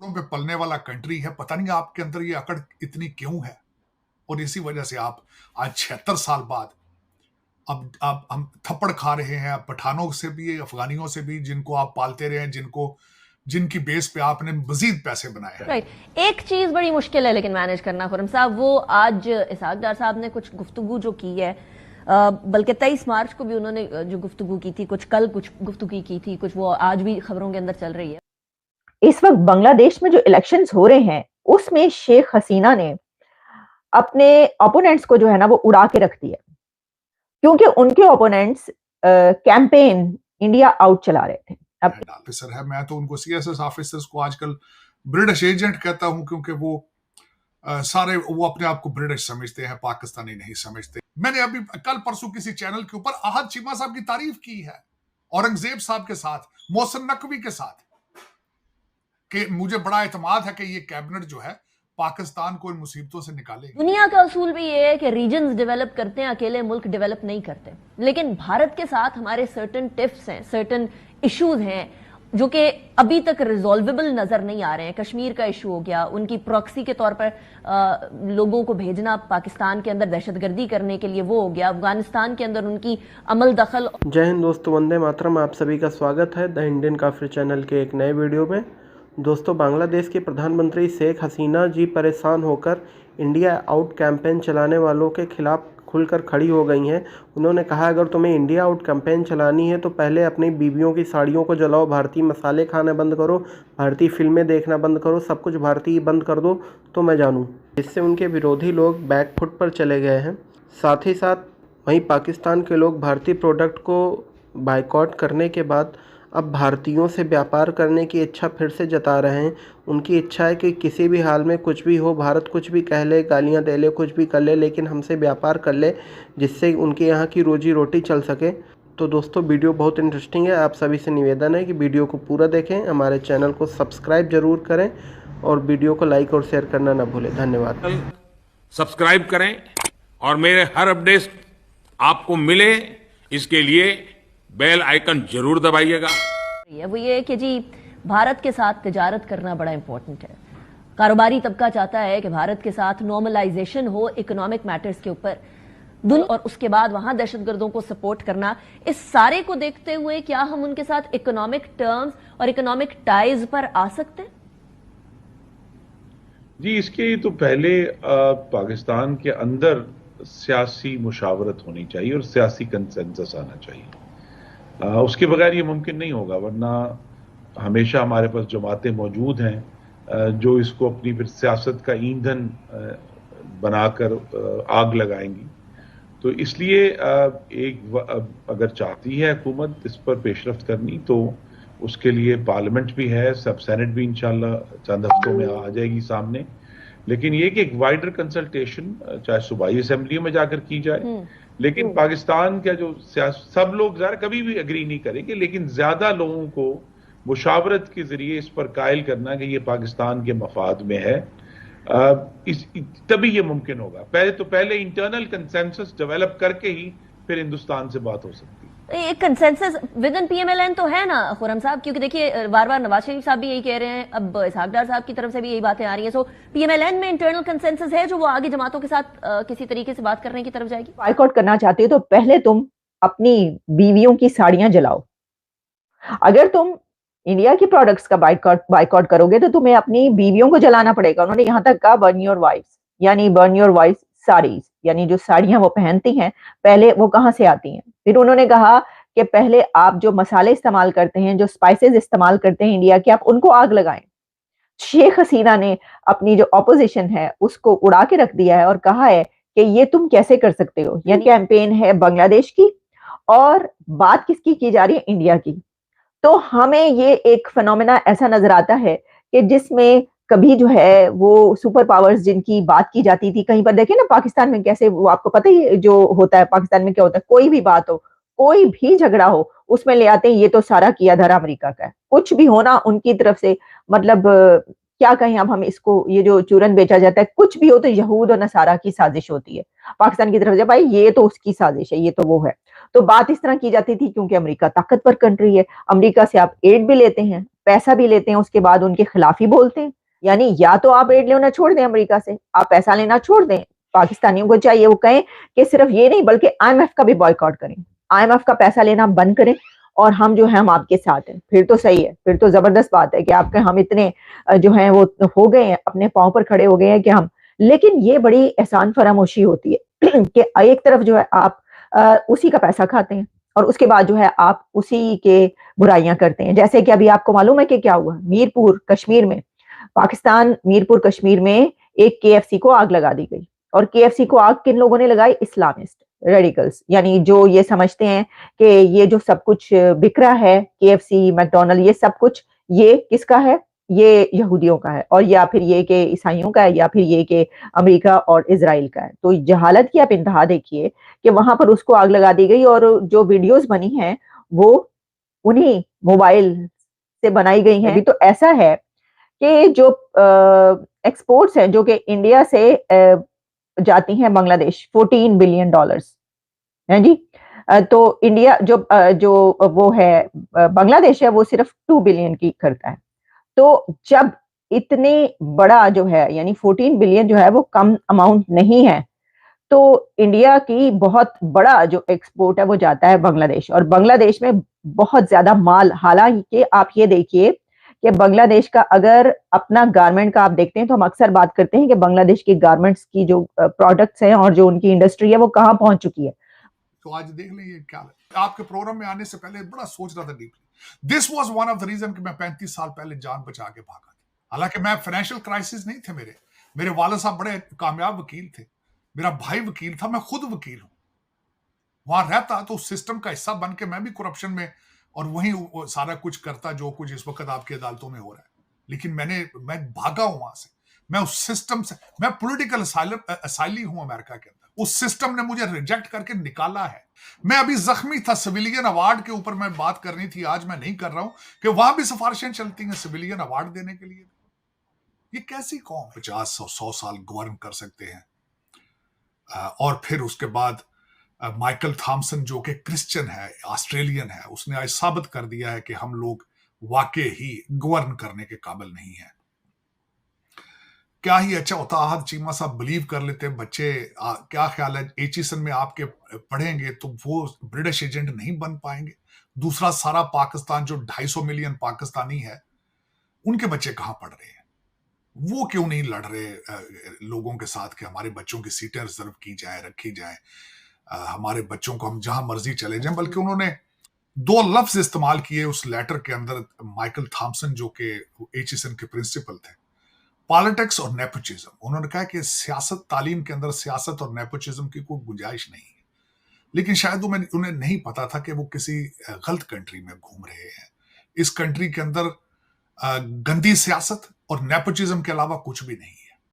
पे पलने वाला कंट्री है, पता नहीं आपके अंदर ये अकड़ इतनी क्यों है, और इसी वजह से आप आज 76 साल बाद अब हम थप्पड़ खा रहे हैं, पठानों से भी, अफगानियों से भी, जिनको आप पालते रहे, जिनकी बेस पे आपने मजीद पैसे बनाए हैं। राइट, एक चीज बड़ी मुश्किल है लेकिन मैनेज करना खुर्रम साहब, वो आज इसहाक डार साहब ने कुछ गुफ्तगू जो की है, बल्कि 23 मार्च को भी उन्होंने जो गुफ्तगू की थी, कुछ कल कुछ गुफ्तगू की थी, कुछ वो आज भी खबरों के अंदर चल रही है। इस वक्त बांग्लादेश में जो इलेक्शंस हो रहे हैं उसमें शेख हसीना ने अपने ओपोनेंट्स को जो है ना वो उड़ा के रख दिया, क्योंकि उनके ओपोनेंट्स कैंपेन इंडिया आउट चला रहे थे। ऑफिसर है, मैं तो उनको सीएसएस ऑफिसर्स को आजकल ब्रिटिश एजेंट कहता हूं, क्योंकि वो सारे वो अपने आप को ब्रिटिश समझते हैं, पाकिस्तानी नहीं समझते। मैंने अभी कल परसों किसी चैनल के ऊपर अहद चीमा साहब की तारीफ की है, औरंगजेब साहब के साथ, मोहसिन नकवी के साथ, कि मुझे बड़ा एतमाद है कि ये कैबिनेट जो है पाकिस्तान को इन मुसीबतों से निकालेगी। दुनिया का असूल भी ये है कि रीजन्स डेवलप करते हैं, अकेले मुल्क डेवलप नहीं करते। लेकिन भारत के साथ हमारे सर्टन टिप्स हैं, सर्टन इश्यूज हैं जो कि अभी तक रिजॉल्वेबल नजर नहीं आ रहे हैं। कश्मीर का इशू हो गया, उनकी प्रॉक्सी के तौर पर लोगों को भेजना पाकिस्तान के अंदर दहशतगर्दी करने के लिए, वो हो गया। अफगानिस्तान के अंदर उनकी अमल दखल। जय हिंद दोस्तों, वंदे मातरम। आप सभी का स्वागत है द इंडियन काफिर चैनल के एक नए वीडियो में। दोस्तों, बांग्लादेश की प्रधानमंत्री शेख हसीना जी परेशान होकर इंडिया आउट कैंपेन चलाने वालों के खिलाफ खुलकर खड़ी हो गई हैं। उन्होंने कहा, अगर तुम्हें इंडिया आउट कैंपेन चलानी है तो पहले अपनी बीवियों की साड़ियों को जलाओ, भारतीय मसाले खाना बंद करो, भारतीय फिल्में देखना बंद करो, सब कुछ भारतीय बंद कर दो तो मैं जानूँ। इससे उनके विरोधी लोग बैकफुट पर चले गए हैं। साथ ही साथ वहीं पाकिस्तान के लोग भारतीय प्रोडक्ट को बायकॉट करने के बाद अब भारतीयों से व्यापार करने की इच्छा फिर से जता रहे हैं। उनकी इच्छा है कि किसी भी हाल में कुछ भी हो, भारत कुछ भी कह ले, गालियां दे ले, कुछ भी कर ले, लेकिन हमसे व्यापार कर ले, जिससे उनके यहाँ की रोजी रोटी चल सके। तो दोस्तों, वीडियो बहुत इंटरेस्टिंग है। आप सभी से निवेदन है कि वीडियो को पूरा देखें, हमारे चैनल को सब्सक्राइब जरूर करें और वीडियो को लाइक और शेयर करना ना भूलें। धन्यवाद। सब्सक्राइब करें और मेरे हर अपडेट आपको मिले, इसके लिए बेल आइकन जरूर दबाइएगा। वो ये कि जी, भारत के साथ तिजारत करना बड़ा इंपॉर्टेंट है। कारोबारी तबका चाहता है कि भारत के साथ नॉर्मलाइजेशन हो इकोनॉमिक मैटर्स के ऊपर, और उसके बाद वहां दहशतगर्दों को सपोर्ट करना। इस सारे को देखते हुए क्या हम उनके साथ इकोनॉमिक टर्म्स और इकोनॉमिक टाइज पर आ सकते हैं? जी, इसके तो पहले पाकिस्तान के अंदर सियासी मुशावरत होनी चाहिए और सियासी कंसेंसस आना चाहिए। उसके बगैर ये मुमकिन नहीं होगा, वरना हमेशा हमारे पास जमातें मौजूद हैं जो इसको अपनी फिर सियासत का ईंधन बनाकर आग लगाएंगी। तो इसलिए अगर चाहती है हुकूमत इस पर पेशरफ्त करनी, तो उसके लिए पार्लियामेंट भी है, सब सेनेट भी इंशाल्लाह चंद हफ्तों में आ जाएगी सामने। लेकिन ये कि एक वाइडर कंसल्टेशन चाहे सूबाई असेंबली में जाकर की जाए, लेकिन पाकिस्तान का जो सब लोग ज़रा कभी भी एग्री नहीं करेंगे, लेकिन ज्यादा लोगों को मुशावरत के जरिए इस पर कायल करना कि ये पाकिस्तान के मफाद में है, तभी ये मुमकिन होगा। पहले इंटरनल कंसेंसस डेवलप करके ही फिर हिंदुस्तान से बात हो सकती है। एक कंसेंसस विद इन पीएमएलएन तो है ना खुर्रम साहब, क्योंकि देखिए बार बार नवाज शरीफ साहब भी यही कह रहे हैं, अब इसहाक डार साहब की तरफ से भी यही बातें आ रही हैं। सो पीएमएलएन में इंटरनल कंसेंसस है जो वो आगे जमातों के साथ किसी तरीके से बात करने की तरफ जाएगी। बायकॉट करना चाहते हो तो पहले तुम अपनी बीवियों की साड़ियां जलाओ। अगर तुम इंडिया के प्रोडक्ट्स का बायकॉट करोगे तो तुम्हें अपनी बीवियों को जलाना पड़ेगा। उन्होंने यहां तक कहा बर्न योर वाइफ्स, यानी बर्न योर वाइफ्स साड़ीज, यानी जो साड़ियां वो पहनती हैं पहले वो कहां से आती हैं। फिर उन्होंने कहा कि पहले आप जो मसाले इस्तेमाल करते हैं, जो स्पाइसेस इस्तेमाल करते हैं इंडिया के, आप उनको आग लगाएं। शेख हसीना ने अपनी जो ऑपोजिशन है उसको उड़ा के रख दिया है और कहा है कि ये तुम कैसे कर सकते हो। यानी कैंपेन है बांग्लादेश की और बात किसकी की जा रही है, इंडिया की। तो हमें ये एक फिनोमेना ऐसा नजर आता है कि जिसमें कभी जो है वो सुपर पावर्स जिनकी बात की जाती थी, कहीं पर देखिए ना पाकिस्तान में कैसे, वो आपको पता ही जो होता है पाकिस्तान में क्या होता है, कोई भी बात हो, कोई भी झगड़ा हो, उसमें ले आते हैं ये तो सारा किया धरा अमेरिका का है। कुछ भी होना उनकी तरफ से, मतलब क्या कहें अब हम इसको, ये जो चूरन बेचा जाता है, कुछ भी हो तो यहूद और नसारा की साजिश होती है। पाकिस्तान की तरफ से, भाई ये तो उसकी साजिश है, ये तो वो है। तो बात इस तरह की जाती थी क्योंकि अमेरिका ताकतवर कंट्री है, अमेरिका से आप एड भी लेते हैं, पैसा भी लेते हैं, उसके बाद उनके खिलाफ ही बोलते हैं। यानी या तो आप एड लेना छोड़ दें अमेरिका से, आप पैसा लेना छोड़ दें, पाकिस्तानियों को चाहिए वो कहें कि सिर्फ ये नहीं बल्कि IMF का भी बॉयकॉट करें, IMF का पैसा लेना बंद करें और हम जो है हम आपके साथ हैं। फिर तो सही है, फिर तो जबरदस्त बात है कि आपके हम इतने जो है वो हो गए हैं, अपने पांव पर खड़े हो गए हैं कि हम। लेकिन ये बड़ी एहसान फरामोशी होती है कि एक तरफ जो है आप उसी का पैसा खाते हैं और उसके बाद जो है आप उसी के बुराइयां करते हैं। जैसे कि अभी आपको मालूम है कि क्या हुआ मीरपुर कश्मीर में, पाकिस्तान मीरपुर कश्मीर में एक KFC को आग लगा दी गई। और KFC को आग किन लोगों ने लगाई? इस्लामिस्ट रेडिकल्स, यानी जो ये समझते हैं कि ये जो सब कुछ बिक रहा है KFC मैकडोनल्ड, ये सब कुछ ये किसका है? ये यहूदियों का है, और या फिर ये कि ईसाइयों का है, या फिर ये कि अमेरिका और इजराइल का है। तो जहालत की आप इंतहा देखिए कि वहां पर उसको आग लगा दी गई और जो वीडियोस बनी हैं वो उन्हीं मोबाइल से बनाई गई हैं। अभी तो ऐसा है कि जो एक्सपोर्ट्स हैं जो कि इंडिया से जाती हैं बांग्लादेश, $14 बिलियन है जी। तो इंडिया जो वो है बांग्लादेश है वो सिर्फ 2 बिलियन की करता है। तो जब इतने बड़ा जो है यानी 14 बिलियन जो है वो कम अमाउंट नहीं है, तो इंडिया की बहुत बड़ा जो एक्सपोर्ट है वो जाता है बांग्लादेश, और बांग्लादेश में बहुत ज्यादा माल। हालांकि आप ये देखिए कि बांग्लादेश का अगर अपना गारमेंट का आप देखते हैं तो हम अक्सर बात करते हैं कि बांग्लादेश की गारमेंट्स की जो प्रोडक्ट्स हैं और जो उनकी इंडस्ट्री है वो कहाँ पहुंच चुकी है। तो आज देख लें ये क्या है। आपके प्रोग्राम में आने से पहले बड़ा सोच रहा था deeply. This was one of the reason कि मैं 35 साल पहले जान बचा के भागा था। हालांकि मैं फाइनेंशियल क्राइसिस नहीं थे मेरे वाले साहब बड़े कामयाब वकील थे, मेरा भाई वकील था, मैं खुद वकील हूं। वहां रहता तो उस सिस्टम का हिस्सा बन के मैं भी करप्शन में और वही सारा कुछ करता जो कुछ इस वक्त आपकी अदालतों में हो रहा है। लेकिन मैं भागा हूं वहां से, मैं उस सिस्टम से, मैं पॉलिटिकल असाइली हूं अमेरिका के अंदर। उस सिस्टम ने मुझे रिजेक्ट करके निकाला है। मैं अभी जख्मी था, सिविलियन अवार्ड के ऊपर मैं बात करनी थी, आज मैं नहीं कर रहा हूं कि वहां भी सिफारिशें चलती हैं सिविलियन अवार्ड देने के लिए। ये कैसी कौम 50-100 साल गवर्न कर सकते हैं? और फिर उसके बाद माइकल थॉमसन जो कि क्रिश्चियन है, ऑस्ट्रेलियन है, उसने आज साबित कर दिया है कि हम लोग वाकई ही गवर्न करने के काबिल नहीं है। क्या ही अच्छा होता आज चीमा साहब बिलीव कर लेते हैं बच्चे। क्या ख्याल है एचिसन में आपके पढ़ेंगे तो वो ब्रिटिश एजेंट नहीं बन पाएंगे? दूसरा सारा पाकिस्तान जो 250 मिलियन पाकिस्तानी है, उनके बच्चे कहां पढ़ रहे हैं? वो क्यों नहीं लड़ रहे लोगों के साथ कि हमारे बच्चों की सीटें रिजर्व की जाए, रखी जाए, हमारे बच्चों को हम जहां मर्जी चले जाएं? बल्कि उन्होंने 2 लफ्ज इस्तेमाल किए उस लेटर के अंदर, माइकल थॉमसन जो कि एचिसन के प्रिंसिपल थे, पॉलिटिक्स और नेपोटिज्म। उन्होंने कहा कि सियासत, तालीम के अंदर सियासत और नेपोटिज्म की कोई गुंजाइश नहीं है। लेकिन शायद उन्हें नहीं पता था कि वो किसी गलत कंट्री में घूम रहे हैं। इस कंट्री के अंदर गंदी सियासत और नेपोटिज्म के अलावा कुछ भी नहीं है।